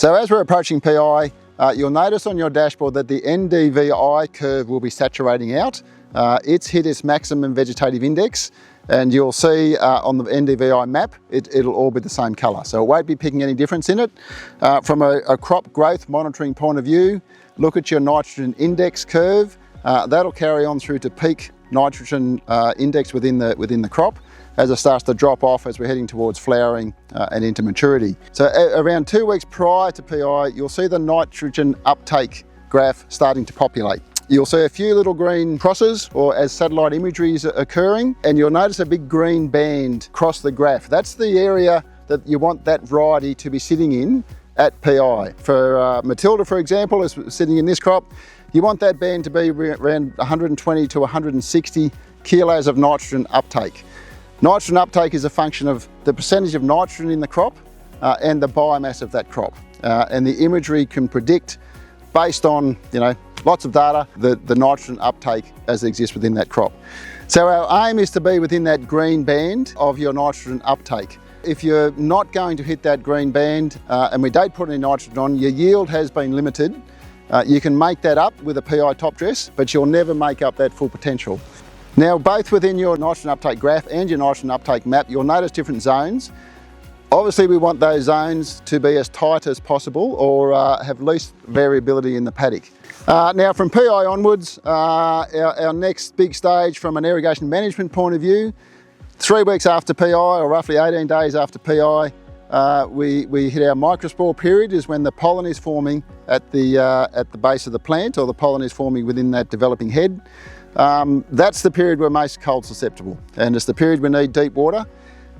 So as we're approaching PI, you'll notice on your dashboard that the NDVI curve will be saturating out. It's hit its maximum vegetative index, and you'll see on the NDVI map, it'll all be the same colour. So it won't be picking any difference in it. From a crop growth monitoring point of view, look at your nitrogen index curve. That'll carry on through to peak nitrogen index within the crop as it starts to drop off as we're heading towards flowering and into maturity. So around 2 weeks prior to PI, you'll see the nitrogen uptake graph starting to populate. You'll see a few little green crosses, or as satellite imagery is occurring, and you'll notice a big green band across the graph. That's the area that you want that variety to be sitting in at PI. For Matilda, for example, is sitting in this crop, you want that band to be around 120 to 160 kilos of nitrogen uptake. Nitrogen uptake is a function of the percentage of nitrogen in the crop and the biomass of that crop. And the imagery can predict, based on lots of data, the nitrogen uptake as it exists within that crop. So our aim is to be within that green band of your nitrogen uptake. If you're not going to hit that green band and we don't put any nitrogen on, your yield has been limited. You can make that up with a PI top dress, but you'll never make up that full potential. Now, both within your nitrogen uptake graph and your nitrogen uptake map, you'll notice different zones. Obviously, we want those zones to be as tight as possible or have least variability in the paddock. Now, from PI onwards, our next big stage from an irrigation management point of view, 3 weeks after PI, or roughly 18 days after PI, we hit our microspore period, is when the pollen is forming at the base of the plant, or the pollen is forming within that developing head. That's the period we're most cold susceptible, and it's the period we need deep water.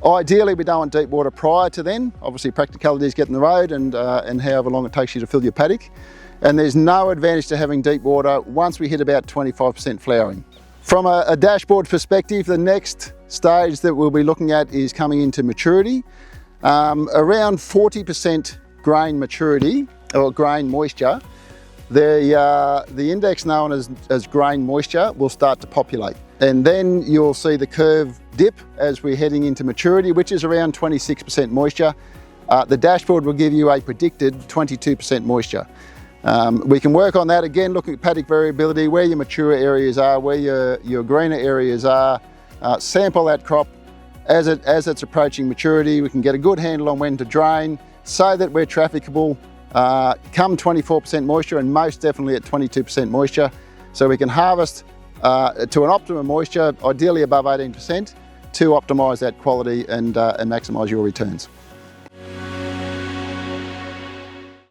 Ideally, we don't want deep water prior to then. Obviously, practicalities get in the road, and however long it takes you to fill your paddock. And there's no advantage to having deep water once we hit about 25% flowering. From a dashboard perspective, the next stage that we'll be looking at is coming into maturity. Around 40% grain maturity, or grain moisture, the index known as grain moisture will start to populate. And then you'll see the curve dip as we're heading into maturity, which is around 26% moisture. The dashboard will give you a predicted 22% moisture. We can work on that again, looking at paddock variability, where your mature areas are, where your greener areas are. Sample that crop as it's approaching maturity. We can get a good handle on when to drain so that we're trafficable come 24% moisture, and most definitely at 22% moisture. So we can harvest to an optimum moisture, ideally above 18%, to optimise that quality and maximise your returns.